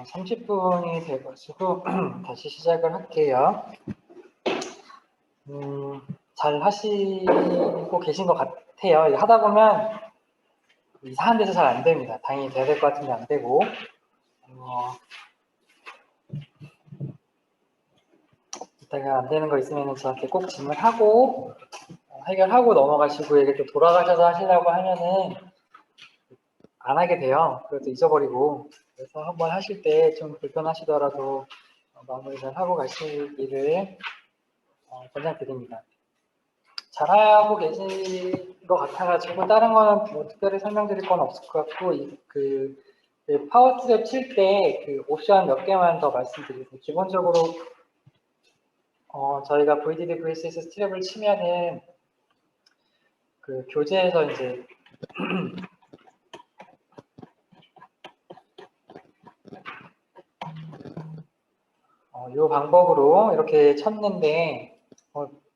30분이 돼가지고 다시 시작을 할게요. 잘 하시고 계신 것 같아요. 이거 하다 보면 이상한 데서 잘 안 됩니다. 당연히 돼야 될 것 같은데 안 되고. 이따가 안 되는 거 있으면 저한테 꼭 질문하고 해결하고 넘어가시고 이게 또 돌아가셔서 하시려고 하면은 안 하게 돼요. 그래도 잊어버리고. 그래서 한번 하실 때 좀 불편하시더라도 마무리 잘 하고 가시기를 권장드립니다. 잘하고 계신 것 같아가지고 다른 거는 뭐 특별히 설명드릴 건 없을 것 같고 그 파워트랩 칠 때 그 옵션 몇 개만 더 말씀드리겠습니다. 기본적으로 저희가 VDD, VCS 스트랩을 치면은 그 교재에서 이제 이 방법으로 이렇게 쳤는데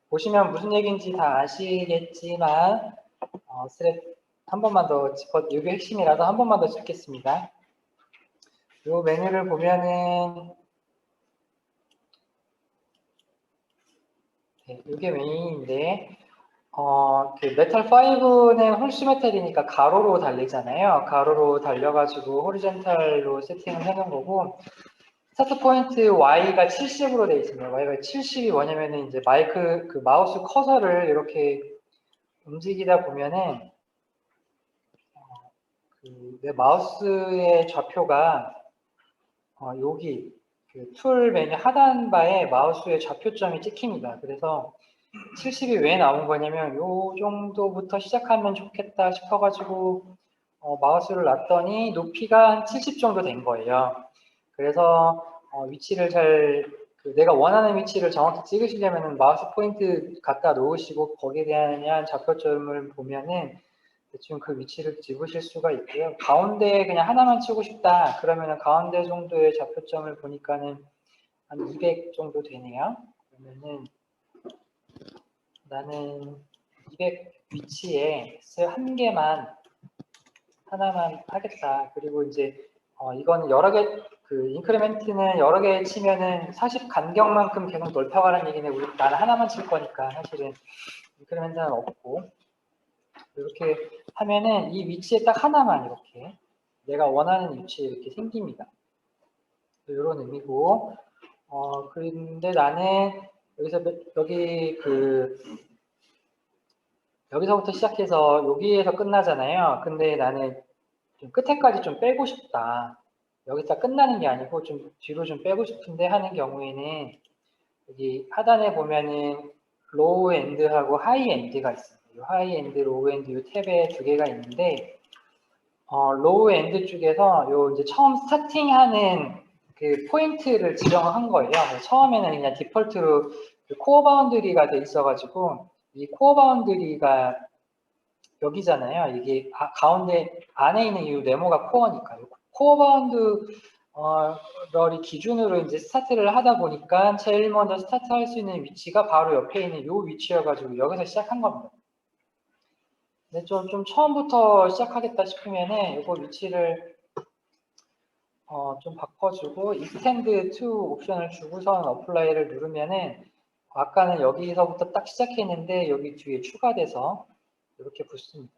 보시면 무슨 얘기인지 다 아시겠지만 스트랩 한 번만 더 이게 핵심이라서 한 번만 더 짚겠습니다. 이 메뉴를 보면은 이게 메인인데 그 메탈 5는 홀수 메탈이니까 가로로 달리잖아요. 가로로 달려가지고 호리젠탈로 세팅을 해놓은 거고 스타트 포인트 Y가 70으로 되어 있습니다. Y가 70이 뭐냐면은 이제 그 마우스 커서를 이렇게 움직이다 보면은 내 마우스의 좌표가 여기 그 툴 메뉴 하단바에 마우스의 좌표점이 찍힙니다. 그래서 70이 왜 나온 거냐면 요 정도부터 시작하면 좋겠다 싶어가지고 마우스를 놨더니 높이가 한 70 정도 된 거예요. 그래서 위치를 내가 원하는 위치를 정확히 찍으시려면 마우스 포인트 갖다 놓으시고 거기에 대한 좌표점을 보면은 대충 그 위치를 집으실 수가 있고요. 가운데에 그냥 하나만 치고 싶다 그러면은 가운데 정도의 좌표점을 보니까는 한 200 정도 되네요. 그러면은 나는 200 위치에 한 개만 하나만 하겠다. 그리고 이제 이거는 여러 개 그 인크리멘트는 여러 개 치면은 40 간격만큼 계속 넓혀가라는 얘기는 나는 하나만 칠 거니까 사실은 인크리멘트는 없고 이렇게 하면은 이 위치에 딱 하나만 이렇게 내가 원하는 위치에 이렇게 생깁니다. 이런 의미고 그런데 나는 여기서부터 시작해서 여기에서 끝나잖아요. 근데 나는 좀 끝에까지 좀 빼고 싶다. 여기서 끝나는 게 아니고 좀 뒤로 좀 빼고 싶은데 하는 경우에는 여기 하단에 보면은 로우 엔드하고 하이 엔드가 있습니다. 이 하이 엔드, 로우 엔드 이 탭에 두 개가 있는데 로우 엔드 쪽에서 요 이제 처음 스타팅하는 그 포인트를 지정한 거예요. 처음에는 그냥 디폴트로 그 코어 바운드리가 돼 있어가지고 이 코어 바운드리가 여기잖아요. 이게 가운데 안에 있는 이 네모가 코어니까요. 코어 바운드를 기준으로 이제 스타트를 하다 보니까 제일 먼저 스타트할 수 있는 위치가 바로 옆에 있는 이 위치여가지고 여기서 시작한 겁니다. 근데 좀 처음부터 시작하겠다 싶으면은 이거 위치를 좀 바꿔주고 extend to 옵션을 주고선 apply를 누르면은 아까는 여기서부터 딱 시작했는데 여기 뒤에 추가돼서 이렇게 붙습니다.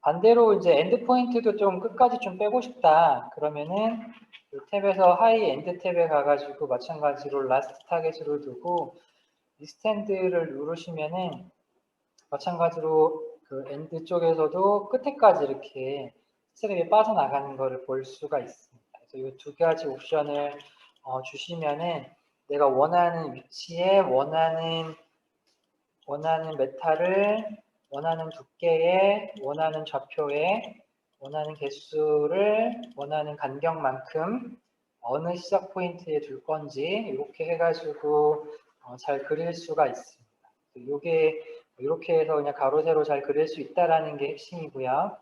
반대로 이제 엔드 포인트도 좀 끝까지 좀 빼고 싶다. 그러면은 이 탭에서 하이 엔드 탭에 가가지고 마찬가지로 라스트 타겟으로 두고 extend를 누르시면은 마찬가지로 그 엔드 쪽에서도 끝에까지 이렇게 스트랩이 빠져나가는 것을 볼 수가 있습니다. 그래서 이 두 가지 옵션을 주시면은 내가 원하는 위치에 원하는 메탈을 원하는 두께에 원하는 좌표에 원하는 개수를 원하는 간격만큼 어느 시작 포인트에 둘 건지 이렇게 해가지고 잘 그릴 수가 있습니다. 이게 이렇게 해서 그냥 가로 세로 잘 그릴 수 있다라는 게 핵심이고요.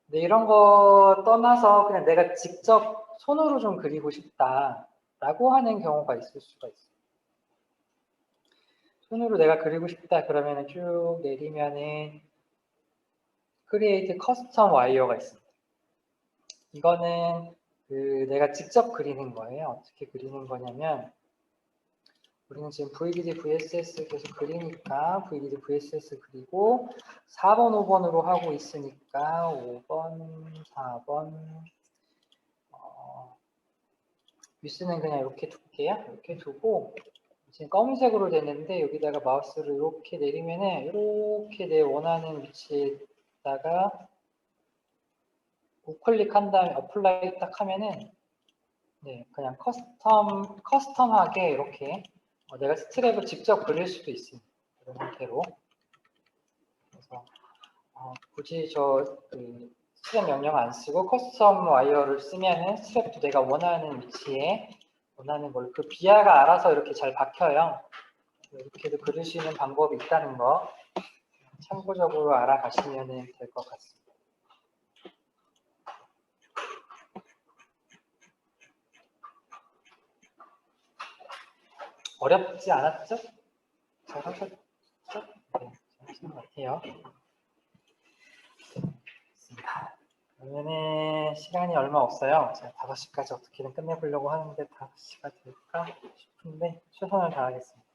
근데 이런 거 떠나서 그냥 내가 직접 손으로 좀 그리고 싶다라고 하는 경우가 있을 수가 있어요. 손으로 내가 그리고 싶다 그러면 쭉 내리면은 Create Custom Wire가 있습니다. 이거는 내가 직접 그리는 거예요. 어떻게 그리는 거냐면 우리는 지금 VDD, VSS 계속 그리니까 VDD, VSS 그리고 4번, 5번으로 하고 있으니까 5번, 4번 윗수는 그냥 이렇게 둘게요. 이렇게 두고 지금 검은색으로 됐는데 여기다가 마우스를 이렇게 내리면은 이렇게 내 원하는 위치에다가 우클릭한 다음에 어플라이 딱 하면은 네, 그냥 커스텀하게 이렇게 내가 스트랩을 직접 그릴 수도 있습니다. 이런 형태로. 그래서 굳이 스트랩 명령 안 쓰고 커스텀 와이어를 쓰면은 스트랩도 내가 원하는 위치에 원하는 걸 그 비아가 알아서 이렇게 잘 박혀요. 이렇게도 그릴 수 있는 방법이 있다는 거 참고적으로 알아가시면 될 것 같습니다. 어렵지 않았죠? 잘 하셨죠? 네, 잘 하신 것 같아요. 그러면은 시간이 얼마 없어요. 제가 5시까지 어떻게든 끝내보려고 하는데 5시가 될까 싶은데 최선을 다하겠습니다.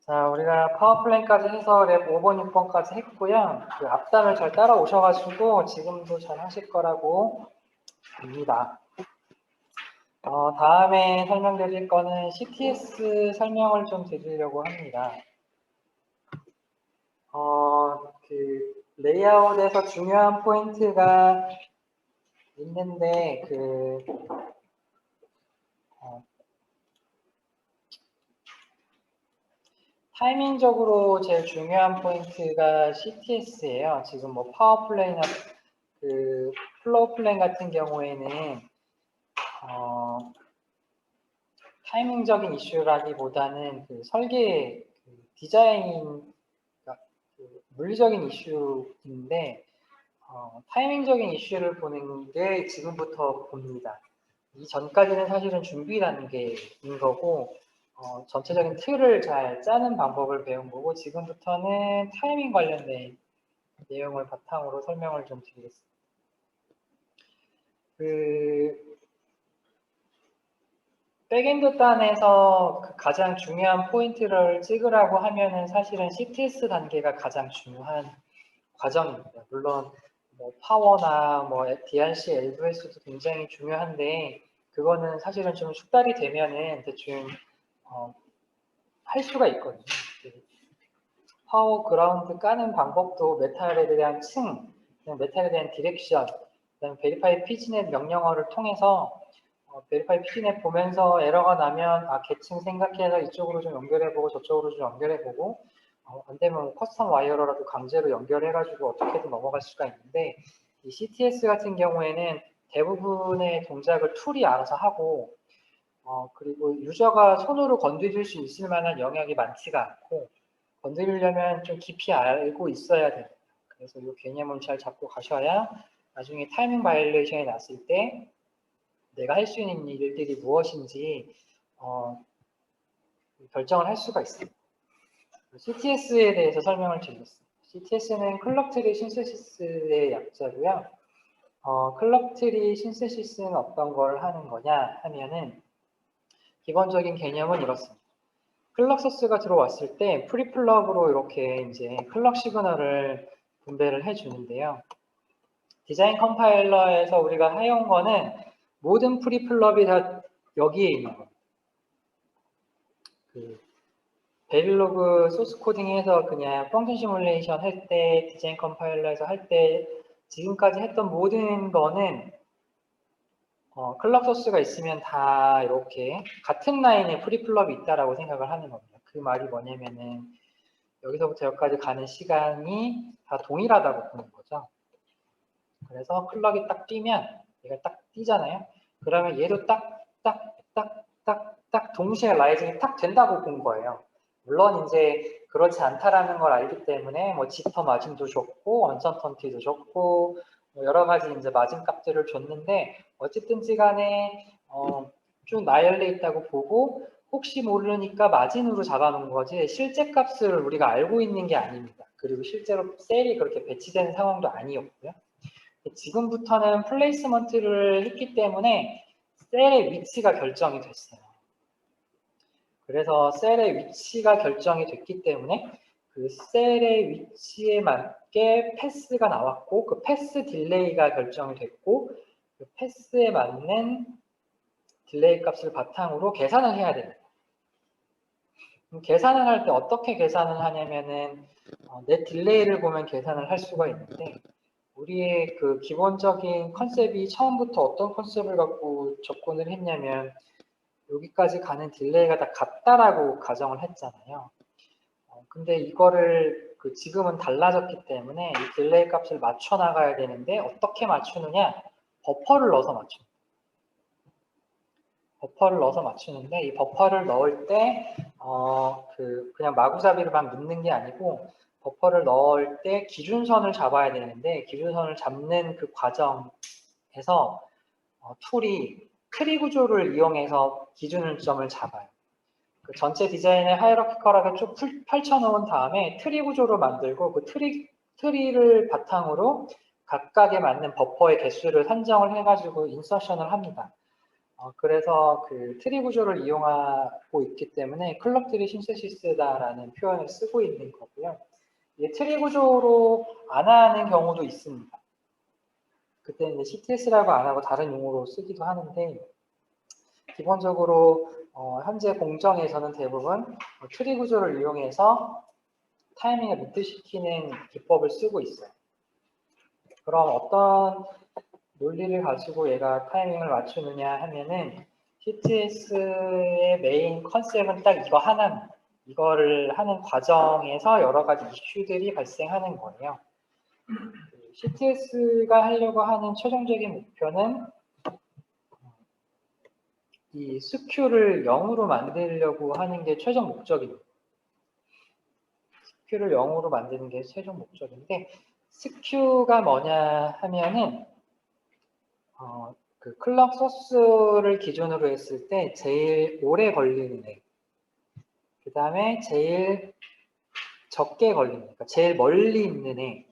자, 우리가 파워플랜까지 해서 랩 5번, 6번까지 했고요. 그 앞단을 잘 따라오셔가지고 지금도 잘 하실 거라고 봅니다. 다음에 설명드릴 거는 CTS 설명을 좀 드리려고 합니다. 레이아웃에서 중요한 포인트가 있는데 타이밍적으로 제일 중요한 포인트가 CTS예요. 지금 뭐 파워플레이나 플로우 플랜 같은 경우에는 타이밍적인 이슈라기보다는 설계 디자인 물리적인 이슈인데 타이밍적인 이슈를 보는 게 지금부터 봅니다. 이전까지는 사실은 준비 단계인 거고 전체적인 틀을 잘 짜는 방법을 배운 거고 지금부터는 타이밍 관련된 내용을 바탕으로 설명을 좀 드리겠습니다. 백엔드 단에서 가장 중요한 포인트를 찍으라고 하면은 사실은 CTS 단계가 가장 중요한 과정입니다. 물론 뭐 파워나 뭐 DRC, LVS도 굉장히 중요한데 그거는 사실은 좀 숙달이 되면은 대충 할 수가 있거든요. 파워 그라운드 까는 방법도 메탈에 대한 메탈에 대한 디렉션, 그다음에 베리파이 피지넷 명령어를 통해서 베리파이 피지넷 보면서 에러가 나면 계층 생각해서 이쪽으로 좀 연결해보고 저쪽으로 좀 연결해보고 안 되면 커스텀 와이어로라도 강제로 연결해가지고 어떻게든 넘어갈 수가 있는데 이 CTS 같은 경우에는 대부분의 동작을 툴이 알아서 하고 그리고 유저가 손으로 건드릴 수 있을 만한 영역이 많지가 않고 건드리려면 좀 깊이 알고 있어야 됩니다. 그래서 이 개념을 잘 잡고 가셔야 나중에 타이밍 바이올레이션이 났을 때 내가 할 수 있는 일들이 무엇인지 결정을 할 수가 있습니다. CTS에 대해서 설명을 드리겠습니다. CTS는 클럭 트리 신세시스의 약자고요. 클럭 트리 신세시스는 어떤 걸 하는 거냐 하면은 기본적인 개념은 이렇습니다. 클럭 소스가 들어왔을 때 프리플럽으로 이렇게 이제 클럭 시그널을 분배를 해주는데요. 디자인 컴파일러에서 우리가 해온 거는 모든 프리플럽이 다 여기에 있는 겁니다. 베릴로그 소스 코딩해서 그냥 펑션 시뮬레이션 할 때, 디자인 컴파일러에서 할 때 지금까지 했던 모든 거는 클럭 소스가 있으면 다 이렇게 같은 라인에 프리플럽이 있다라고 생각을 하는 겁니다. 그 말이 뭐냐면은 여기서부터 여기까지 가는 시간이 다 동일하다고 보는 거죠. 그래서 클럭이 딱 뛰면 얘가 딱 뛰잖아요. 그러면 얘도 딱 동시에 라이징이 딱 된다고 본 거예요. 물론 이제 그렇지 않다라는 걸 알기 때문에 뭐 지터 마진도 줬고 언선턴티도 줬고 뭐 여러 가지 이제 마진 값들을 줬는데 어쨌든지 간에 좀 나열돼 있다고 보고 혹시 모르니까 마진으로 잡아놓은 거지 실제 값을 우리가 알고 있는 게 아닙니다. 그리고 실제로 셀이 그렇게 배치되는 상황도 아니었고요. 지금부터는 플레이스먼트를 했기 때문에 셀의 위치가 결정이 됐어요. 그래서 셀의 위치가 결정이 됐기 때문에 그 셀의 위치에 맞게 패스가 나왔고 그 패스 딜레이가 결정이 됐고 그 패스에 맞는 딜레이 값을 바탕으로 계산을 해야 됩니다. 계산을 할 때 어떻게 계산을 하냐면은 내 딜레이를 보면 계산을 할 수가 있는데 우리의 그 기본적인 컨셉이 처음부터 어떤 컨셉을 갖고 접근을 했냐면 여기까지 가는 딜레이가 다 같다라고 가정을 했잖아요. 근데 이거를 지금은 달라졌기 때문에 이 딜레이 값을 맞춰 나가야 되는데 어떻게 맞추느냐? 버퍼를 넣어서 맞춥니다. 버퍼를 넣어서 맞추는데 이 버퍼를 넣을 때 그냥 마구잡이로만 넣는 게 아니고 버퍼를 넣을 때 기준선을 잡아야 되는데 기준선을 잡는 그 과정에서 툴이 트리 구조를 이용해서 기준점을 잡아요. 그 전체 디자인을 하이라키컬하게 쭉 펼쳐놓은 다음에 트리 구조로 만들고 그 트리를 바탕으로 각각에 맞는 버퍼의 개수를 산정을 해가지고 인서션을 합니다. 그래서 그 트리 구조를 이용하고 있기 때문에 클럭 트리 신세시스다라는 표현을 쓰고 있는 거고요. 이 트리 구조로 안 하는 경우도 있습니다. 그때 이제 CTS라고 안 하고 다른 용어로 쓰기도 하는데 기본적으로 현재 공정에서는 대부분 트리 구조를 이용해서 타이밍을 미트시키는 기법을 쓰고 있어요. 그럼 어떤 논리를 가지고 얘가 타이밍을 맞추느냐 하면은 CTS의 메인 컨셉은 딱 이거 하나입니다. 이거를 하는 과정에서 여러 가지 이슈들이 발생하는 거예요. CTS가 하려고 하는 최종적인 목표는 이 스큐를 0으로 만들려고 하는 게 최종 목적입니다. 스큐를 0으로 만드는 게 최종 목적인데 스큐가 뭐냐 하면은 그 클럭 소스를 기준으로 했을 때 제일 오래 걸리는 애, 그 다음에 제일 적게 걸리는 애, 그러니까 제일 멀리 있는 애,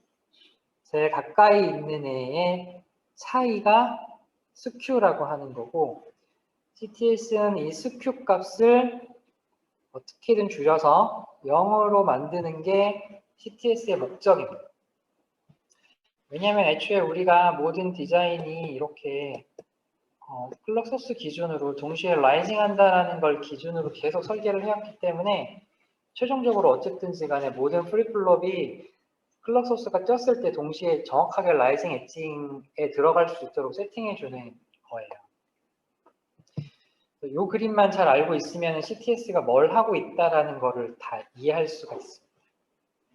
제일 가까이 있는 애의 차이가 스큐라고 하는 거고 CTS는 이 스큐 값을 어떻게든 줄여서 0으로 만드는 게 CTS의 목적입니다. 왜냐하면 애초에 우리가 모든 디자인이 이렇게 클럭 소스 기준으로 동시에 라이징 한다는 걸 기준으로 계속 설계를 해왔기 때문에 최종적으로 어쨌든지 간에 모든 프리플롭이 클럭 소스가 떴을 때 동시에 정확하게 라이징 엣징에 들어갈 수 있도록 세팅해주는 거예요. 이 그림만 잘 알고 있으면 CTS가 뭘 하고 있다라는 거를 다 이해할 수가 있어요.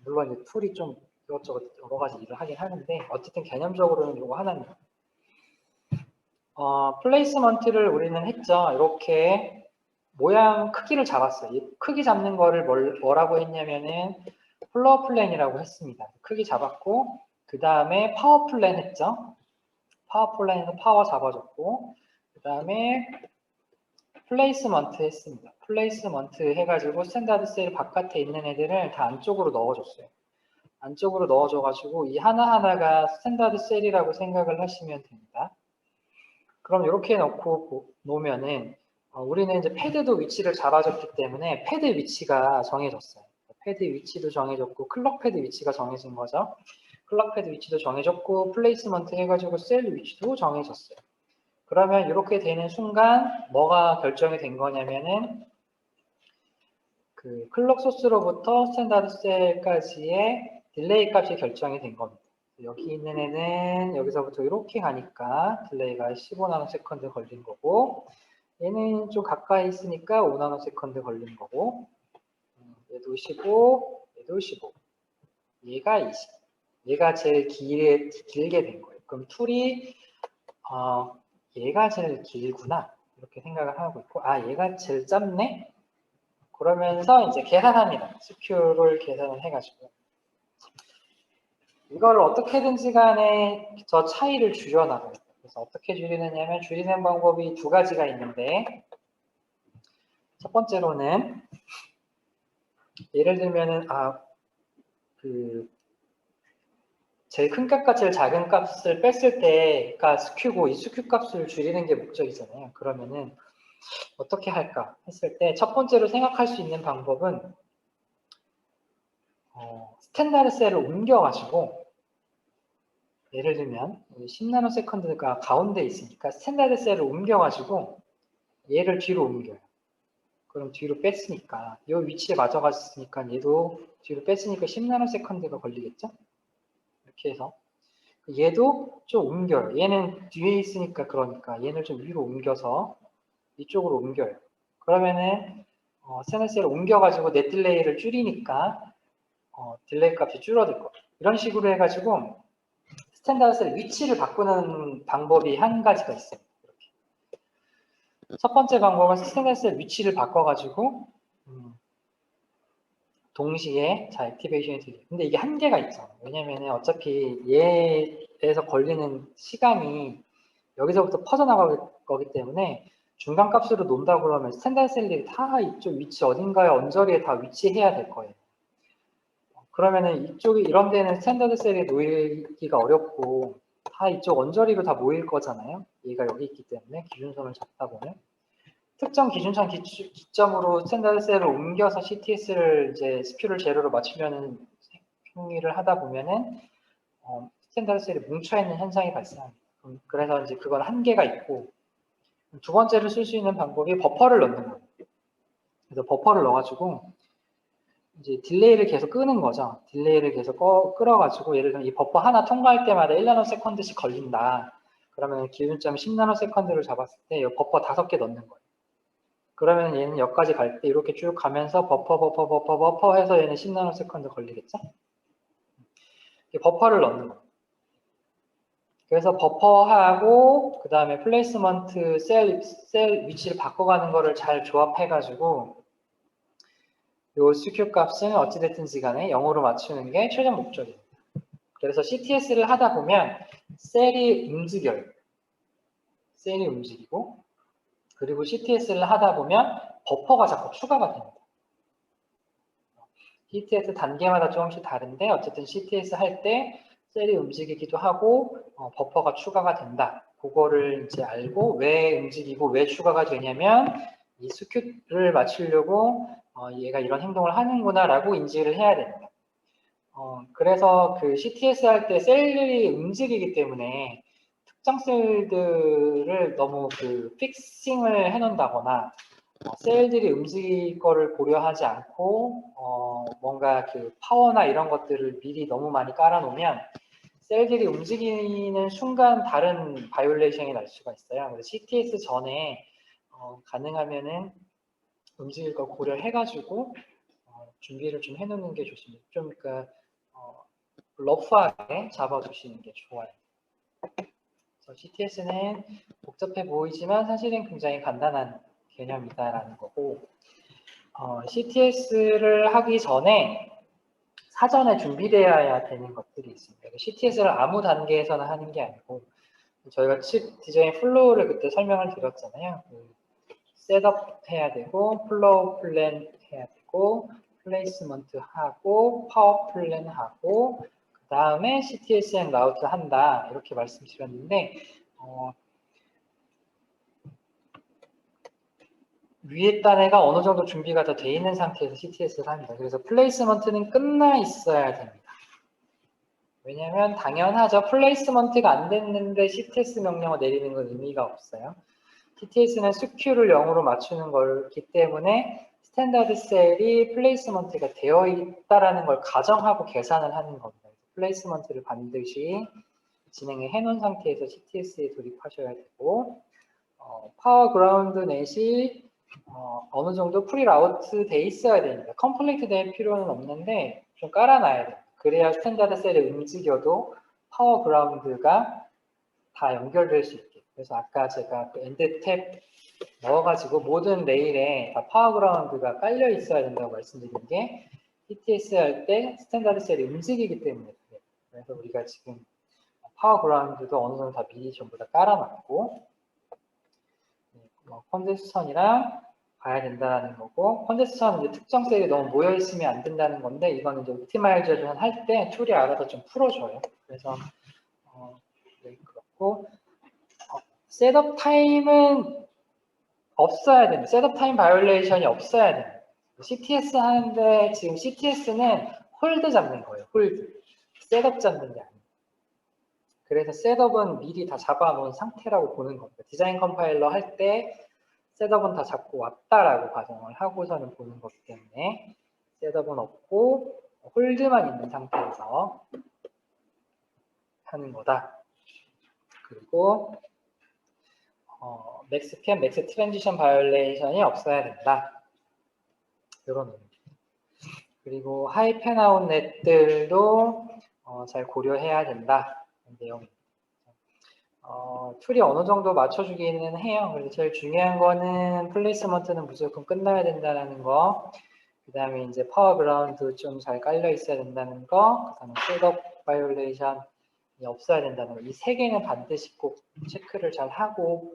물론 이제 툴이 좀 이것저것 여러 가지 일을 하긴 하는데 어쨌든 개념적으로는 이거 하나입니다. 플레이스먼트를 우리는 했죠. 이렇게 모양 크기를 잡았어요. 이 크기 잡는 거를 뭐라고 했냐면은 플로어 플랜이라고 했습니다. 크기 잡았고 그 다음에 파워 플랜 했죠. 파워 플랜에서 파워 잡아줬고 그 다음에 플레이스먼트 했습니다. 플레이스먼트 해가지고 스탠다드 셀 바깥에 있는 애들을 다 안쪽으로 넣어줬어요. 안쪽으로 넣어줘가지고 이 하나하나가 스탠다드 셀이라고 생각을 하시면 됩니다. 그럼 이렇게 넣고 놓으면은 우리는 이제 패드도 위치를 잡아줬기 때문에 패드 위치가 정해졌어요. 패드 위치도 정해졌고 클럭 패드 위치가 정해진 거죠. 클럭 패드 위치도 정해졌고 플레이스먼트 해가지고 셀 위치도 정해졌어요. 그러면 이렇게 되는 순간 뭐가 결정이 된 거냐면은 그 클럭 소스로부터 스탠다드 셀까지의 딜레이 값이 결정이 된 겁니다. 여기 있는 애는 여기서부터 이렇게 가니까 딜레이가 15나노세컨드 걸린 거고 얘는 좀 가까이 있으니까 5나노세컨드 걸린 거고 얘도 15, 얘도 15 얘가 20 얘가 제일 길게 된 거예요. 그럼 툴이 얘가 제일 길구나 이렇게 생각을 하고 있고 얘가 제일 짧네 그러면서 이제 계산합니다. 스큐를 계산을 해가지고 이걸 어떻게든지 간에 저 차이를 줄여나가요. 그래서 어떻게 줄이느냐면 줄이는 방법이 두 가지가 있는데 첫 번째로는 예를 들면은 제일 큰 값과 제일 작은 값을 뺐을 때가 스큐고 이 스큐 값을 줄이는 게 목적이잖아요. 그러면은 어떻게 할까 했을 때 첫 번째로 생각할 수 있는 방법은 스탠다드 셀을 옮겨가지고 예를 들면 10나노세컨드가 가운데 있으니까 스탠다드 셀을 옮겨가지고 얘를 뒤로 옮겨요. 그럼 뒤로 뺐으니까 이 위치에 맞아갔으니까 얘도 뒤로 뺐으니까 10나노세컨드가 걸리겠죠? 이렇게 해서 얘도 좀 옮겨요. 얘는 뒤에 있으니까 그러니까 얘는 좀 위로 옮겨서 이쪽으로 옮겨요. 그러면은 스탠다드 셀을 옮겨가지고 넷 딜레이를 줄이니까 딜레이 값이 줄어들 거예요. 이런 식으로 해가지고 스탠다드 셀 위치를 바꾸는 방법이 한 가지가 있어요. 이렇게. 첫 번째 방법은 스탠다드 셀 위치를 바꿔가지고 동시에 자 액티베이션이 되게. 근데 이게 한계가 있죠. 왜냐면은 어차피 얘에서 걸리는 시간이 여기서부터 퍼져나갈 거기 때문에 중간 값으로 논다 그러면 스탠다드 셀이 다 이쪽 위치 어딘가에 언저리에 다 위치해야 될 거예요. 그러면은 이쪽이 이런 데는 스탠다드 셀이 놓이기가 어렵고 다 이쪽 언저리로 다 모일 거잖아요. 얘가 여기 있기 때문에 기준선을 잡다 보면 특정 기준선 기점으로 스탠다드 셀을 옮겨서 CTS를 이제 스큐를 제로로 맞추려는 행위를 하다 보면은 스탠다드 셀이 뭉쳐 있는 현상이 발생합니다. 그래서 이제 그건 한계가 있고 두 번째로 쓸 수 있는 방법이 버퍼를 넣는 거예요. 그래서 버퍼를 넣어가지고 이제 딜레이를 계속 끄는 거죠. 딜레이를 계속 끌어가지고 예를 들면 이 버퍼 하나 통과할 때마다 1나노세컨드씩 걸린다. 그러면 기준점 10나노세컨드를 잡았을 때 이 버퍼 5개 넣는 거예요. 그러면 얘는 여기까지 갈 때 이렇게 쭉 가면서 버퍼 해서 얘는 10나노세컨드 걸리겠죠? 버퍼를 넣는 거예요. 그래서 버퍼하고 그 다음에 플레이스먼트 셀 위치를 바꿔가는 거를 잘 조합해가지고 요 스큐 값은 어찌됐든지 간에 0으로 맞추는 게 최종 목적이에요. 그래서 CTS를 하다 보면 셀이 움직여요. 셀이 움직이고 그리고 CTS를 하다 보면 버퍼가 자꾸 추가가 됩니다. CTS 단계마다 조금씩 다른데 어쨌든 CTS 할 때 셀이 움직이기도 하고 버퍼가 추가가 된다. 그거를 이제 알고 왜 움직이고 왜 추가가 되냐면 이 스큐를 맞추려고 얘가 이런 행동을 하는구나 라고 인지를 해야 됩니다. 그래서 그 CTS 할 때 셀들이 움직이기 때문에 특정 셀들을 너무 그 픽싱을 해놓는다거나 셀들이 움직일 거를 고려하지 않고 뭔가 그 파워나 이런 것들을 미리 너무 많이 깔아놓으면 셀들이 움직이는 순간 다른 바이올레이션이 날 수가 있어요. 그래서 CTS 전에 가능하면은 움직일 걸 고려해가지고 준비를 좀 해놓는 게 좋습니다. 좀 그러니까 러프하게 잡아주시는 게 좋아요. 그래서 CTS는 복잡해 보이지만 사실은 굉장히 간단한 개념이다라는 거고 CTS를 하기 전에 사전에 준비되어야 되는 것들이 있습니다. CTS를 아무 단계에서나 하는 게 아니고 저희가 칩 디자인 플로우를 그때 설명을 드렸잖아요. 셋업 해야 되고 플로우 플랜 해야 되고 플레이스먼트 하고 파워 플랜 하고 그 다음에 CTS 앤 라우트 한다 이렇게 말씀드렸는데 위에 단에가 어느 정도 준비가 다 돼 있는 상태에서 CTS를 합니다. 그래서 플레이스먼트는 끝나 있어야 됩니다. 왜냐하면 당연하죠. 플레이스먼트가 안 됐는데 CTS 명령을 내리는 건 의미가 없어요. CTS는 스큐를 0으로 맞추는 거기 때문에 스탠다드 셀이 플레이스먼트가 되어 있다라는 걸 가정하고 계산을 하는 겁니다. 플레이스먼트를 반드시 진행을 해놓은 상태에서 CTS에 돌입하셔야 되고 파워 그라운드 넷이 어느 정도 프리라우트 돼 있어야 됩니다. 컴플리트 될 필요는 없는데 좀 깔아놔야 돼요. 그래야 스탠다드 셀이 움직여도 파워 그라운드가 다 연결될 수 있게. 그래서 아까 제가 그 엔드 탭 넣어가지고 모든 레일에 다 파워 그라운드가 깔려 있어야 된다고 말씀드린 게 CTS 할 때 스탠다드 셀이 움직이기 때문에 그래요. 그래서 우리가 지금 파워 그라운드도 어느 정도 다 미리 전부 다 깔아놨고 컨덴서선이랑 봐야 된다는 거고, 컨제스션 이제 특정 셀이 너무 모여 있으면 안 된다는 건데, 이거는 이제 옵티마이제이션 할 때 툴이 알아서 좀 풀어줘요. 그래서 네, 그렇고 셋업 타임은 없어야 됩니다. 셋업 타임 바이올레이션이 없어야 됩니다. CTS 하는데 지금 CTS는 홀드 잡는 거예요. 홀드. 셋업 잡는 게 아니에요. 그래서 셋업은 미리 다 잡아놓은 상태라고 보는 겁니다. 디자인 컴파일러 할 때 셋업은 다 잡고 왔다라고 가정을 하고서는 보는 거기 때문에 셋업은 없고 홀드만 있는 상태에서 하는 거다. 그리고 맥스 캠, 맥스 트랜지션 바이올레이션이 없어야 된다. 이런 의미. 그리고 하이 펜아웃 넷들도 잘 고려해야 된다. 내용입니다. 툴이 어느 정도 맞춰주기는 해요. 그래서 제일 중요한 거는 플레이스먼트는 무조건 끝나야 된다는 거. 그 다음에 이제 파워 그라운드 좀 잘 깔려 있어야 된다는 거. 그 다음에 셋업 바이올레이션이 없어야 된다는 거. 이 세 개는 반드시 꼭 체크를 잘 하고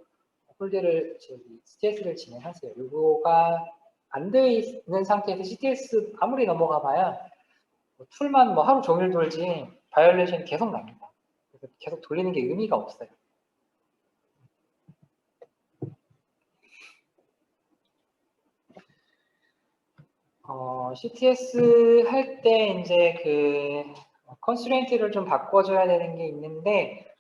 홀드를 CTS를 진행하세요. 이거가 안 되어 있는 상태에서 CTS 아무리 넘어가 봐야 툴만 뭐 하루 종일 돌지 바이올레이션이 계속 납니다. 그래서 계속 돌리는 게 의미가 없어요. CTS 할 때 이제 그 컨스트레인트를 좀 바꿔줘야 되는 게 있는데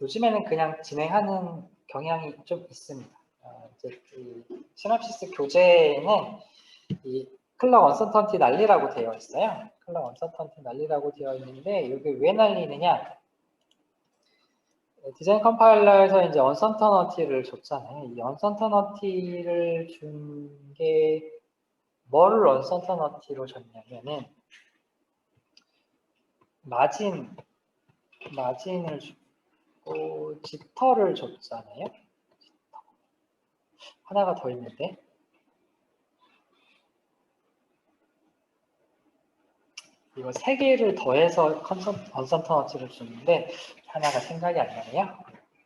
요즘에는 그냥 진행하는 경향이 좀 있습니다. 이제 이 시놉시스 교재에는 이 클럭 언서턴티 난리라고 되어 있어요. 클럭 언서턴티 난리라고 되어 있는데 이게 왜 난리느냐? 디자인 컴파일러에서 이제 언서턴티를 줬잖아요. 이 언서턴티를 준 게 뭐를 언서턴티로 줬냐면은 마진을 주고 지터를 줬잖아요. 하나가 더 있는데 이거 세 개를 더해서 언서턴티를 줬는데 하나가 생각이 안 나네요.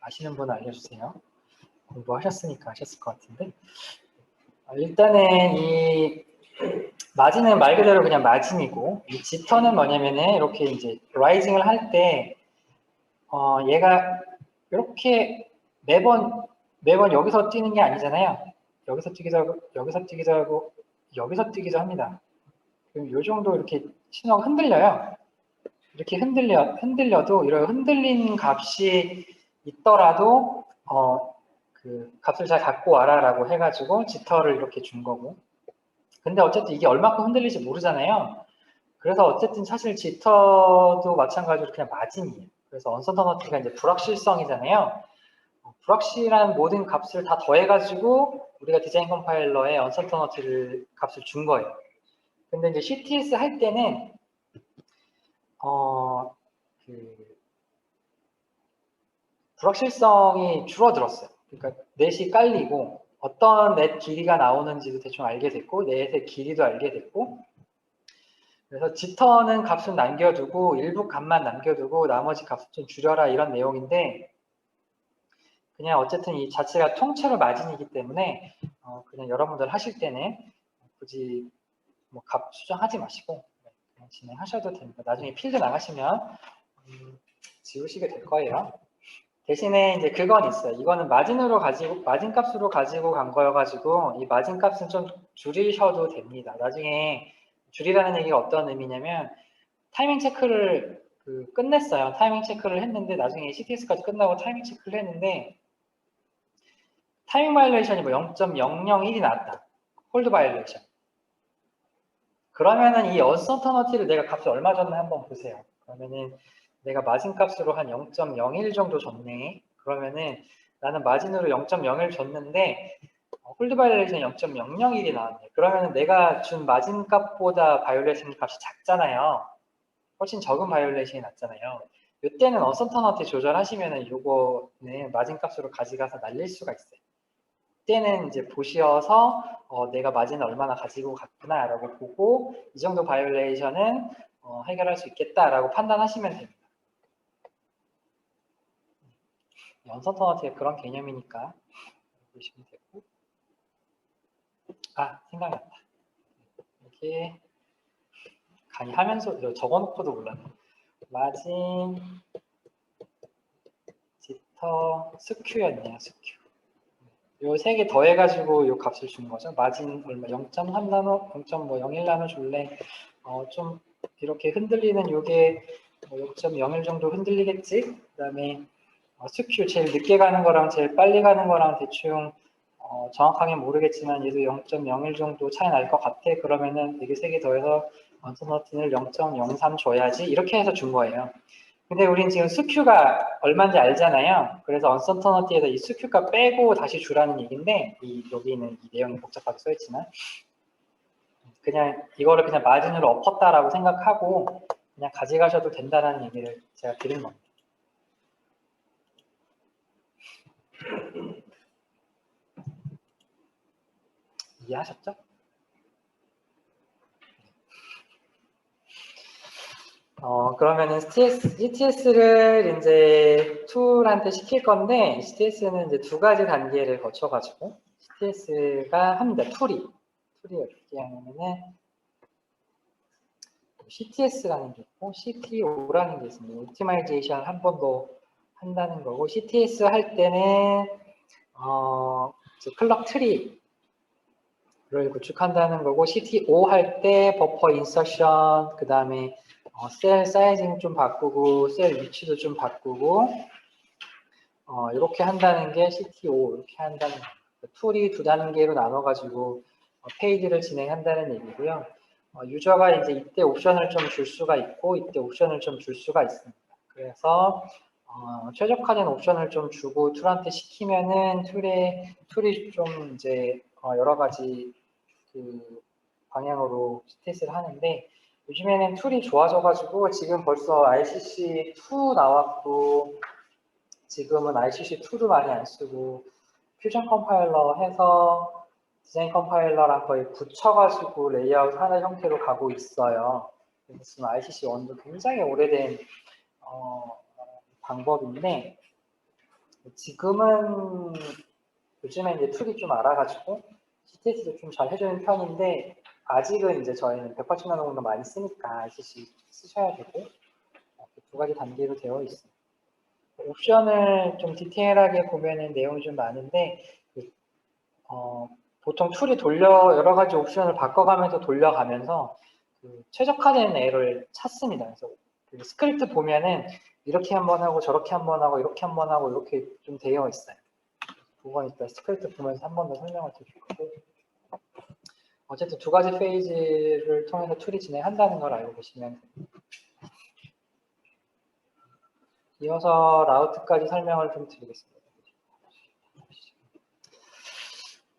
아시는 분은 알려주세요. 공부하셨으니까 아셨을 것 같은데 일단은 이 마진은 말 그대로 그냥 마진이고 이 지터는 뭐냐면은 이렇게 이제 라이징을 할 때 얘가 이렇게 매번 여기서 뛰는 게 아니잖아요. 여기서 뛰기도 하고 여기서 뛰기도 하고 여기서 뛰기도 합니다. 그럼 요 정도 이렇게 신호가 흔들려요. 이렇게 흔들려도 이런 흔들린 값이 있더라도 그 값을 잘 갖고 와라라고 해가지고 지터를 이렇게 준 거고. 근데 어쨌든 이게 얼마큼 흔들릴지 모르잖아요. 그래서 어쨌든 사실 지터도 마찬가지로 그냥 마진이에요. 그래서 언서터너티가 이제 불확실성이잖아요. 불확실한 모든 값을 다 더해가지고 우리가 디자인 컴파일러에 언서터너티를 값을 준 거예요. 근데 이제 CTS 할 때는 그 불확실성이 줄어들었어요. 그러니까 넷이 깔리고 어떤 넷 길이가 나오는지도 대충 알게 됐고 넷의 길이도 알게 됐고 그래서 지터는 값은 남겨두고 일부 값만 남겨두고 나머지 값을 좀 줄여라 이런 내용인데 그냥 어쨌든 이 자체가 통째로 마진이기 때문에 그냥 여러분들 하실 때는 굳이 뭐 값 수정하지 마시고 그냥 진행하셔도 됩니다. 나중에 필드 나가시면 지우시게 될 거예요. 대신에 이제 그건 있어요. 이거는 마진 값으로 가지고 간 거여가지고 이 마진 값은 좀 줄이셔도 됩니다. 나중에 줄이라는 얘기가 어떤 의미냐면 타이밍 체크를 끝냈어요. 타이밍 체크를 했는데 나중에 CTS까지 끝나고 타이밍 체크를 했는데 타이밍 바이올레이션이 뭐 0.001이 나왔다. 홀드 바이올레이션. 그러면은 이 언서터너티를 내가 값을 얼마 줬나 한번 보세요. 그러면은 내가 마진 값으로 한 0.01 정도 줬네. 그러면은 나는 마진으로 0.01 줬는데 홀드 바이올레이션 0.001이 나왔네. 그러면은 내가 준 마진 값보다 바이올레이션 값이 작잖아요. 훨씬 적은 바이올레이션이 났잖아요. 이때는 언서터너티 조절하시면은 요거는 마진 값으로 가져가서 날릴 수가 있어요. 이때는 이제 보셔서 내가 마진을 얼마나 가지고 갔구나라고 보고 이 정도 바이올레이션은 해결할 수 있겠다라고 판단하시면 됩니다. 언선 터너티가 그런 개념이니까 보시면 되고. 아, 생각났다. 이렇게 강의하면서 적어놓고도 몰랐네. 마진, 지터, 스큐였네요. 스큐. 요 세 개 더해가지고 요 값을 준 거죠. 마진 얼마? 0.3나노, 0.01나노 줄래. 좀 이렇게 흔들리는 요게 0.01 정도 흔들리겠지. 그다음에 스큐 제일 늦게 가는 거랑 제일 빨리 가는 거랑 대충 정확하게 모르겠지만 얘도 0.01 정도 차이 날 것 같아. 그러면은 이게 세 개 더해서 언서너틴을 0.03 줘야지. 이렇게 해서 준 거예요. 근데 우린 지금 스큐가 얼마인지 알잖아요. 그래서 언서터너티에서 이 스큐가 빼고 다시 주라는 얘기인데 여기는 이 내용이 복잡하게 써있지만 그냥 이거를 그냥 마진으로 엎었다라고 생각하고 그냥 가져가셔도 된다는 얘기를 제가 드린 겁니다. 이해하셨죠? 그러면은 CTS를 이제 툴한테 시킬 건데, CTS는 이제 두 가지 단계를 거쳐가지고, CTS가 합니다. 툴이 어떻게 하냐면은, CTS라는 게 있고, CTO라는 게 있습니다. 옵티마이제이션 한 번 더 한다는 거고, CTS 할 때는, 클럭 트리를 구축한다는 거고, CTO 할 때 버퍼 인서션, 그 다음에 셀 사이징 좀 바꾸고 셀 위치도 좀 바꾸고 이렇게 한다는 게 CTO 이렇게 한다는 거예요. 툴이 두 단계로 나눠가지고 페이지를 진행한다는 얘기고요. 유저가 이제 이때 옵션을 좀 줄 수가 있고 이때 옵션을 좀 줄 수가 있습니다. 그래서 최적화된 옵션을 좀 주고 툴한테 시키면은 툴이 좀 이제 여러 가지 그 방향으로 스탯을 하는데 요즘에는 툴이 좋아져가지고 지금 벌써 ICC2 나왔고 지금은 ICC2도 많이 안 쓰고 퓨전 컴파일러 해서 디자인 컴파일러랑 거의 붙여가지고 레이아웃 하는 형태로 가고 있어요. 그래서 지금 ICC1도 굉장히 오래된 방법인데 지금은 요즘에 이제 툴이 좀 알아가지고 CTS도 좀 잘 해주는 편인데 아직은 이제 저희는 180나노 정도 많이 쓰니까 ICC 쓰셔야 되고 두 가지 단계로 되어 있습니다. 옵션을 좀 디테일하게 보면은 내용이 좀 많은데 보통 툴이 여러 가지 옵션을 바꿔가면서 돌려가면서 최적화된 애를 찾습니다. 그래서 스크립트 보면은 이렇게 한번 하고 저렇게 한번 하고 이렇게 한번 하고 이렇게 좀 되어 있어요. 그건 이따 스크립트 보면서 한 번 더 설명을 드릴 거고 어쨌든 두 가지 페이지를 통해서 툴이 진행한다는 걸 알고 계시면 됩니다. 이어서 라우트까지 설명을 좀 드리겠습니다.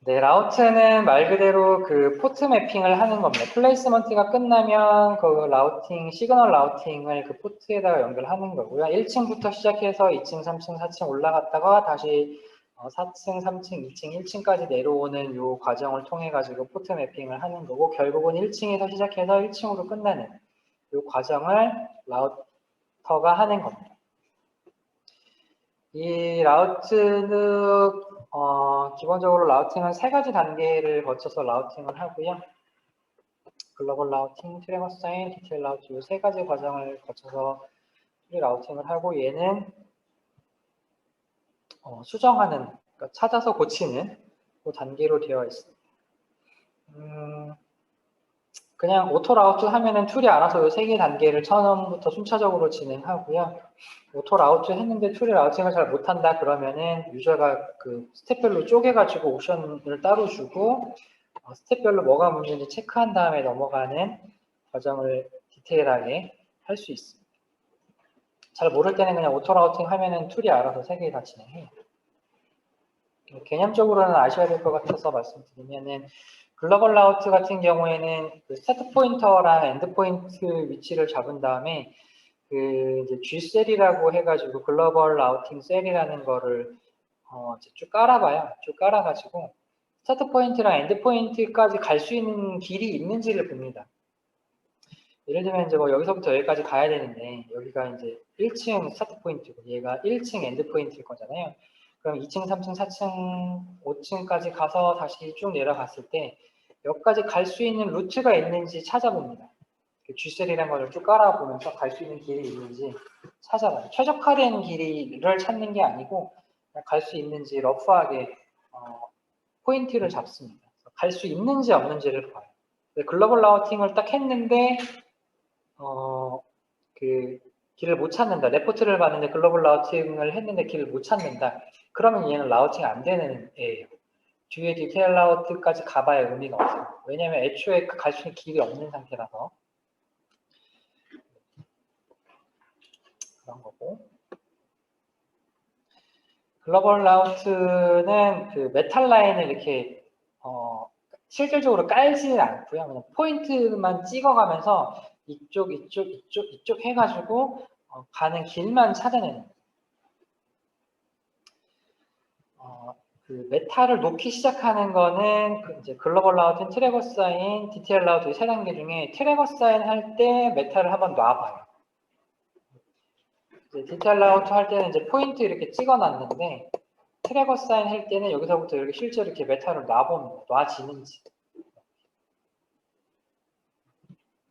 네, 라우트는 말 그대로 그 포트 매핑을 하는 겁니다. 플레이스먼트가 끝나면 그 라우팅, 시그널 라우팅을 그 포트에다가 연결하는 거고요. 1층부터 시작해서 2층, 3층, 4층 올라갔다가 다시 4층, 3층, 2층, 1층까지 내려오는 이 과정을 통해 가지고 포트 매핑을 하는 거고 결국은 1층에서 시작해서 1층으로 끝나는 이 과정을 라우터가 하는 겁니다. 이 라우트는 기본적으로 라우팅은 세 가지 단계를 거쳐서 라우팅을 하고요. 글로벌 라우팅, 트랙 어사인, 디테일 라우트 이 세 가지 과정을 거쳐서 라우팅을 하고 얘는 수정하는, 그러니까 찾아서 고치는 그 단계로 되어 있습니다. 그냥 오토 라우트 하면은 툴이 알아서 이 세 개 단계를 처음부터 순차적으로 진행하고요. 오토 라우트 했는데 툴이 라우팅을 잘 못한다 그러면은 유저가 그 스텝별로 쪼개가지고 옵션을 따로 주고 스텝별로 뭐가 문제인지 체크한 다음에 넘어가는 과정을 디테일하게 할 수 있습니다. 잘 모를 때는 그냥 오토 라우팅 하면은 툴이 알아서 세 개 다 진행해요. 개념적으로는 아셔야 될 것 같아서 말씀드리면은 글로벌 라우트 같은 경우에는 그 스타트 포인터랑 엔드 포인트 위치를 잡은 다음에 그 이제 G셀이라고 해가지고 글로벌 라우팅 셀이라는 거를 쭉 깔아봐요. 쭉 깔아가지고 스타트 포인트랑 엔드 포인트까지 갈 수 있는 길이 있는지를 봅니다. 예를 들면 이제 뭐 여기서부터 여기까지 가야 되는데 여기가 이제 1층 스타트 포인트고 얘가 1층 엔드 포인트일 거잖아요. 그럼 2층, 3층, 4층, 5층까지 가서 다시 쭉 내려갔을 때 여기까지 갈 수 있는 루트가 있는지 찾아봅니다. G셀이라는 걸 쭉 깔아보면서 갈 수 있는 길이 있는지 찾아봐요. 최적화된 길이를 찾는 게 아니고 갈 수 있는지 러프하게 포인트를 잡습니다. 갈 수 있는지 없는지를 봐요. 글로벌 라우팅을 딱 했는데 그 길을 못 찾는다. 레포트를 봤는데 글로벌 라우팅을 했는데 길을 못 찾는다. 그러면 얘는 라우팅 안 되는 애예요. 뒤에 디테일 라우트까지 가봐야 의미가 없어요. 왜냐면 애초에 갈 수 있는 길이 없는 상태라서. 그런 거고. 글로벌 라우트는 그 메탈 라인을 이렇게 실질적으로 깔지는 않고요. 그냥 포인트만 찍어가면서 이쪽 해가지고 가는 길만 찾아내는. 그 메타를 놓기 시작하는 거는 이제 글로벌 라우트는 트래거 사인, 디테일 라우트 세 단계 중에 트래거 사인 할 때 메타를 한번 놔봐요. 디테일 라우트 할 때는 이제 포인트 이렇게 찍어놨는데 트래거 사인 할 때는 여기서부터 이렇게 실제로 이렇게 메타를 놔봅니다. 놔지는지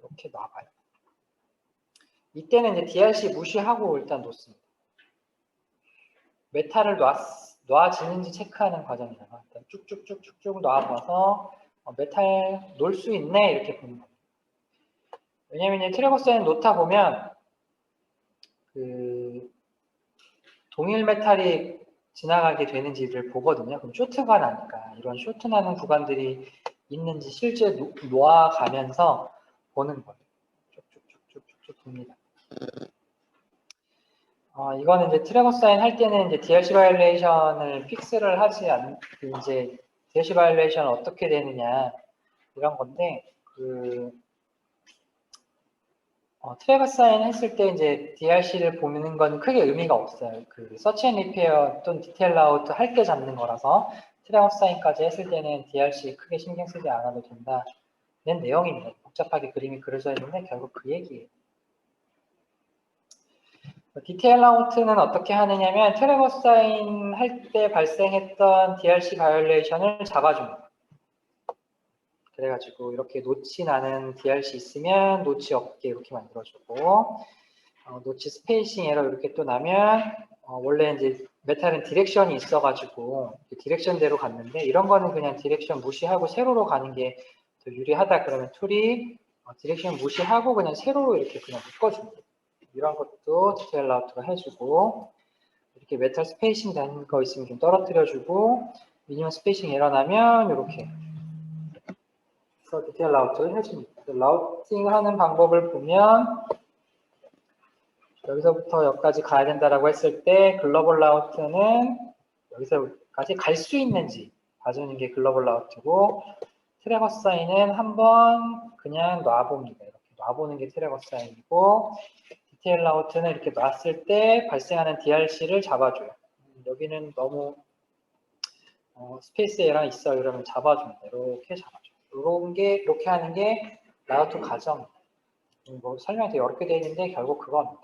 이렇게 놔봐요. 이때는 이제 DRC 무시하고 일단 놓습니다. 메타를 놔지는지 체크하는 과정이에요. 쭉쭉쭉쭉 놔봐서 메탈 놓을 수 있네 이렇게 보는 거예요. 왜냐면 이제 트래거 사인 놓다 보면 그 동일 메탈이 지나가게 되는지를 보거든요. 그럼 쇼트가 나니까 이런 쇼트 나는 구간들이 있는지 실제 놓아가면서 보는 거예요. 쭉쭉쭉쭉쭉 봅니다. 이거는 이제 트래거 사인 할 때는 이제 DRC 바이올레이션을 픽스를 하지 이제 DRC 바이올레이션 어떻게 되느냐 이런 건데 트래거 사인 했을 때 이제 DRC를 보는 건 크게 의미가 없어요. 그 서치 앤 리페어 또는 디테일 라우트 할 때 잡는 거라서 트래거 사인까지 했을 때는 DRC 크게 신경 쓰지 않아도 된다는 내용입니다. 복잡하게 그림이 그려져 있는데 결국 그 얘기예요. 디테일 라우트는 어떻게 하느냐면 트래거 사인 할 때 발생했던 DRC 바이올레이션을 잡아줍니다. 그래가지고 이렇게 노치 나는 DRC 있으면 노치 없게 이렇게 만들어주고 노치 스페이싱 에러 이렇게 또 나면 원래 이제 메탈은 디렉션이 있어가지고 디렉션대로 갔는데 이런 거는 그냥 디렉션 무시하고 세로로 가는 게 더 유리하다 그러면 툴이 디렉션 무시하고 그냥 세로로 이렇게 그냥 묶어줍니다. 이런 것도 디테일 라우트가 해주고 이렇게 메탈 스페이싱 된 거 있으면 좀 떨어뜨려주고 미니멈 스페이싱 에러 나면 이렇게 디테일 라우트를 해줍니다. 라우팅을 하는 방법을 보면 여기서부터 여기까지 가야 된다라고 했을 때 글로벌 라우트는 여기서까지 갈 수 있는지 봐주는 게 글로벌 라우트고 트래거 사인은 한번 그냥 놔봅니다. 이렇게 놔보는 게 트래거 사인이고 디테일 라우트는 이렇게 놨을 때 발생하는 DRC를 잡아줘요. 여기는 너무 스페이스 에러 있어 이러면 잡아줍니다. 이렇게 잡아줘요. 이렇게 하는 게 라우트 과정입니다. 뭐 설명이 되게 어렵게 되어 있는데 결국 그겁니다.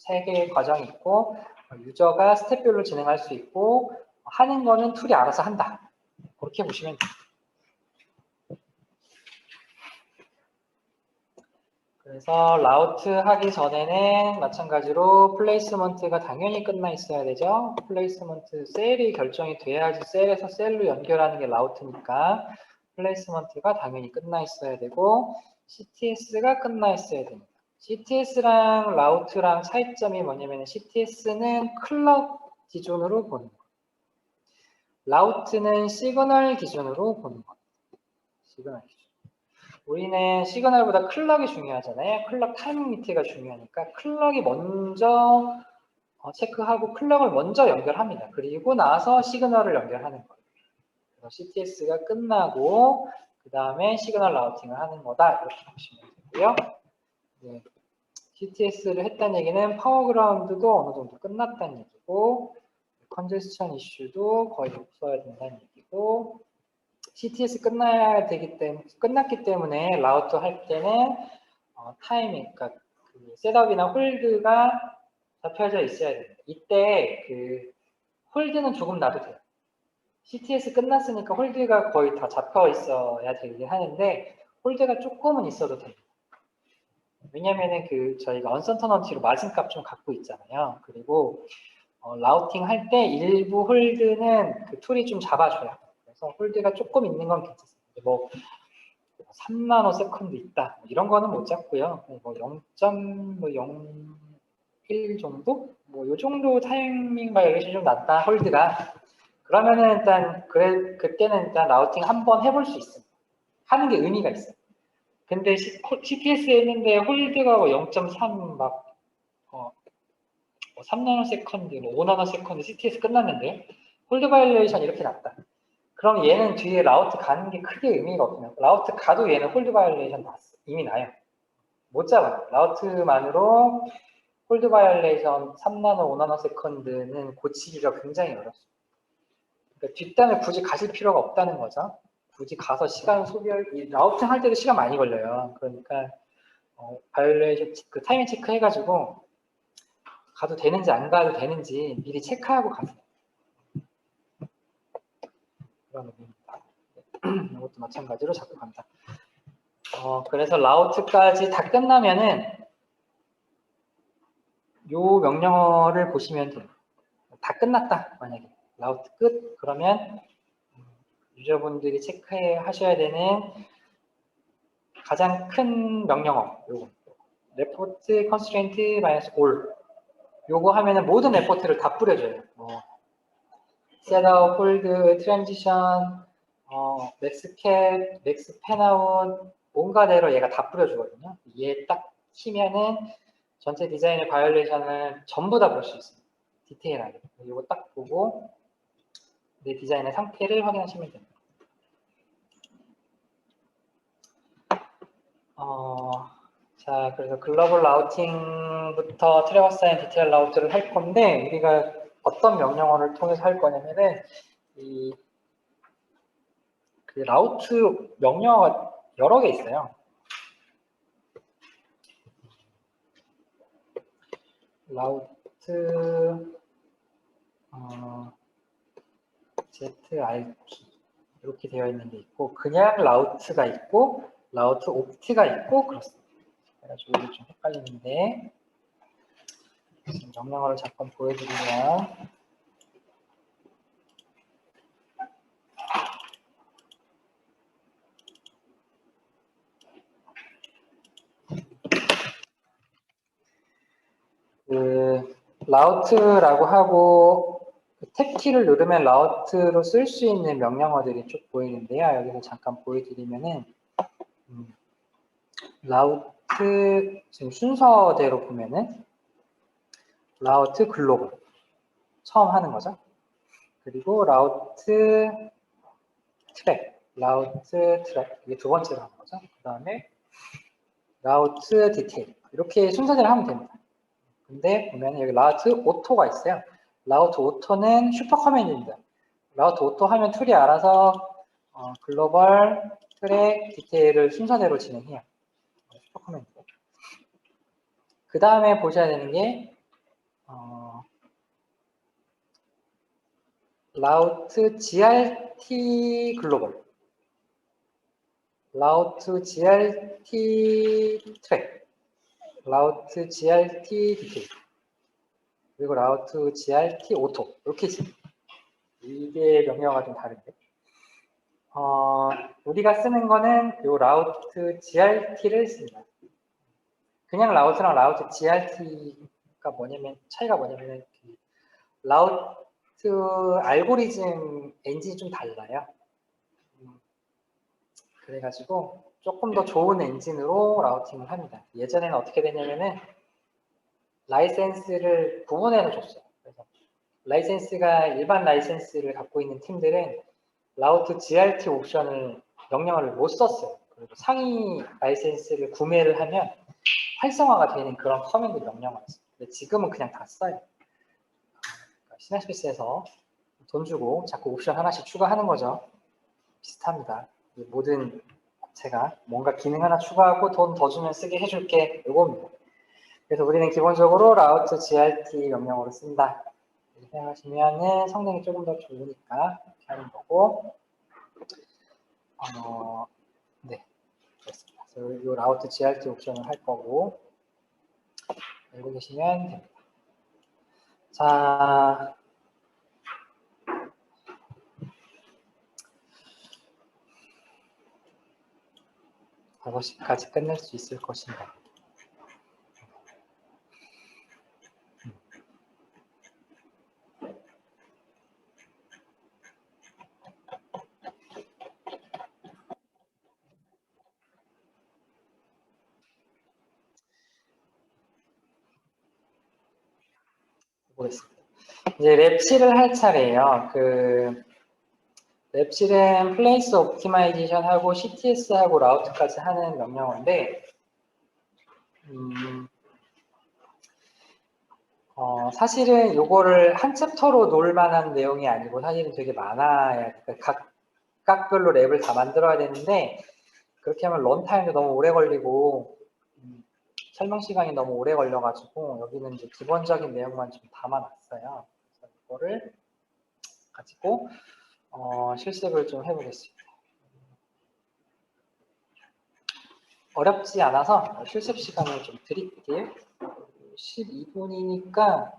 3개의 과정이 있고 유저가 스텝별로 진행할 수 있고 하는 거는 툴이 알아서 한다. 그렇게 보시면 됩니다. 그래서 라우트 하기 전에는 마찬가지로 플레이스먼트가 당연히 끝나 있어야 되죠. 플레이스먼트 셀이 결정이 돼야지 셀에서 셀로 연결하는 게 라우트니까 플레이스먼트가 당연히 끝나 있어야 되고 CTS가 끝나 있어야 됩니다. CTS랑 라우트랑 차이점이 뭐냐면 CTS는 클럭 기준으로 보는 거예요. 라우트는 시그널 기준으로 보는 거예요. 시그널 기준. 우리는 시그널보다 클럭이 중요하잖아요. 클럭 타이밍 미트가 중요하니까 클럭이 먼저 체크하고 클럭을 먼저 연결합니다. 그리고 나서 시그널을 연결하는 거예요. 그래서 CTS가 끝나고 그 다음에 시그널 라우팅을 하는 거다. 이렇게 보시면 되고요. 네. CTS를 했다는 얘기는 파워그라운드도 어느 정도 끝났다는 얘기고 컨제스천 이슈도 거의 없어야 된다는 얘기고 CTS 끝났기 때문에 라우트 할 때는 타이밍, 그러니까 그 셋업이나 홀드가 잡혀져 있어야 됩니다. 이때 그 홀드는 조금 놔도 돼요. CTS 끝났으니까 홀드가 거의 다 잡혀 있어야 되긴 하는데 홀드가 조금은 있어도 돼요. 왜냐면은 그 저희가 언서터넌티로 마진값 좀 갖고 있잖아요. 그리고 라우팅 할 때 일부 홀드는 그 툴이 좀 잡아줘요. 그래서 홀드가 조금 있는 건 괜찮습니다. 뭐 3나노 세컨드 있다 이런 거는 못 잡고요. 뭐 0.01 정도? 뭐 요 정도 타이밍 바이올레이션 좀 낮다 홀드가. 그러면은 일단 그때는 일단 라우팅 한번 해볼 수 있습니다. 하는 게 의미가 있어요. 근데 CTS 했는데 홀드가 0.3 막 3나노 세컨드, 5나노 세컨드 CTS 끝났는데 홀드 바이올레이션 이렇게 났다. 그럼 얘는 뒤에 라우트 가는 게 크게 의미가 없거든요. 라우트 가도 얘는 홀드 바이올레이션 이미 나요. 못 잡아요. 라우트만으로 홀드 바이올레이션 3나노, 5나노 세컨드는 고치기가 굉장히 어렵습니다. 그러니까 뒷단을 굳이 가실 필요가 없다는 거죠. 굳이 가서 시간 라우팅 할 때도 시간 많이 걸려요. 그러니까 바이올레이션 그 타이밍 체크 해가지고 가도 되는지 안 가도 되는지 미리 체크하고 가세요. 그런 의미입니다. 이것도 마찬가지로 잡고 갑니다. 그래서 라우트까지 다 끝나면은 요 명령어를 보시면 돼요. 다 끝났다 만약에 라우트 끝 그러면 유저분들이 체크하셔야 되는 가장 큰 명령어 요거 레포트 컨스트레인트 마이너스 올 요거 하면은 모든 레포트를 다 뿌려줘요. 셋업, 홀드, 트랜지션, 맥스캡, 맥스 펜아웃 뭔가 대로 얘가 다 뿌려주거든요. 얘 딱 키면은 전체 디자인의 바이올레이션을 전부 다 볼 수 있습니다. 디테일하게. 이거 딱 보고 내 디자인의 상태를 확인하시면 됩니다. 자, 그래서 글로벌 라우팅부터 트래버스 사인 디테일 라우트를 할 건데 우리가 어떤 명령어를 통해서 할 거냐면은 그 라우트 명령어가 여러 개 있어요. 라우트 ZRT 이렇게 되어 있는 게 있고 그냥 라우트가 있고 라우트 옵트가 있고 그렇습니다. 그래가지고 이게 좀 헷갈리는데 명령어를 잠깐 보여드리면 그 라우트라고 하고 탭 키를 누르면 라우트로 쓸 수 있는 명령어들이 쭉 보이는데요. 여기서 잠깐 보여드리면은 라우트 지금 순서대로 보면은 라우트 글로벌 처음 하는 거죠. 그리고 라우트 트랙, 라우트 트랙 이게 두 번째로 하는 거죠. 그 다음에 라우트 디테일 이렇게 순서대로 하면 됩니다. 근데 보면 여기 라우트 오토가 있어요. 라우트 오토는 슈퍼 커맨드입니다. 라우트 오토 하면 툴이 알아서 글로벌 트랙 디테일을 순서대로 진행해요. 슈퍼 커맨드. 그 다음에 보셔야 되는 게 라우트 GRT 글로벌, 라우트 GRT 트랙, 라우트 GRT 디테일, 그리고 라우트 GRT 오토 이렇게 있습니다. 이게 명령어가 좀 다른데 우리가 쓰는 거는 이 라우트 GRT를 씁니다. 그냥 라우트랑 라우트 GRT가 뭐냐면 차이가 뭐냐면 라우트 알고리즘 엔진이 좀 달라요. 그래가지고 조금 더 좋은 엔진으로 라우팅을 합니다. 예전에는 어떻게 되냐면은 라이센스를 구분해서 줬어요. 그래서 라이센스가 일반 라이센스를 갖고 있는 팀들은 라우트 GRT 옵션을 명령어를 못 썼어요. 그리고 상위 라이센스를 구매를 하면 활성화가 되는 그런 커맨드 명령어였어요. 근데 지금은 그냥 다 써요. 그러니까 시나시스에서 돈 주고 자꾸 옵션 하나씩 추가하는 거죠. 비슷합니다. 모든 제가 뭔가 기능 하나 추가하고 돈 더 주면 쓰게 해줄게. 이겁니다. 그래서 우리는 기본적으로 route grt 명령어로 쓴다. 이렇게 생각하시면은 성능이 조금 더 좋으니까 이렇게 하는 거고, 네, 그렇습니다. 그래서 이 route grt 옵션을 할 거고, 알고 계시면 됩니다. 자, 다섯 시까지 끝낼 수 있을 것인가? 보겠습니다. 이제 랩7을 할 차례예요. 랩7은 플레이스 옵티마이제이션 하고 CTS 하고 라우트까지 하는 명령어인데, 사실은 요거를 한 챕터로 놓을 만한 내용이 아니고 사실은 되게 많아야, 그러니까 각별로 랩을 다 만들어야 되는데, 그렇게 하면 런타임도 너무 오래 걸리고, 설명 시간이 너무 오래 걸려가지고, 여기는 이제 기본적인 내용만 좀 담아놨어요. 그래서 이거를 가지고, 실습을 좀 해보겠습니다. 어렵지 않아서 실습 시간을 좀 드릴게요. 12분이니까,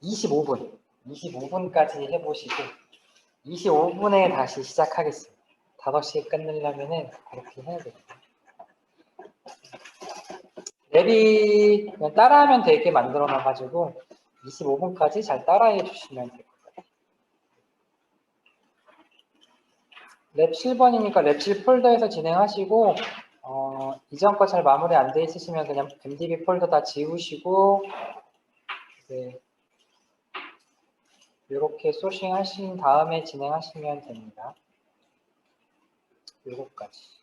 (25분) 25분까지 해보시고 25분에 다시 시작하겠습니다. 5시에 끝내려면은 그렇게 해야 돼요. 랩이 그냥 따라하면 되게 만들어 놔가지고 25분까지 잘 따라해 주시면 될 것 같아요. 랩 7번이니까 랩 7 폴더에서 진행하시고, 이전 거 잘 마무리 안 돼 있으시면 그냥 MDB 폴더 다 지우시고, 네, 이렇게 소싱 하신 다음에 진행하시면 됩니다. 요거까지.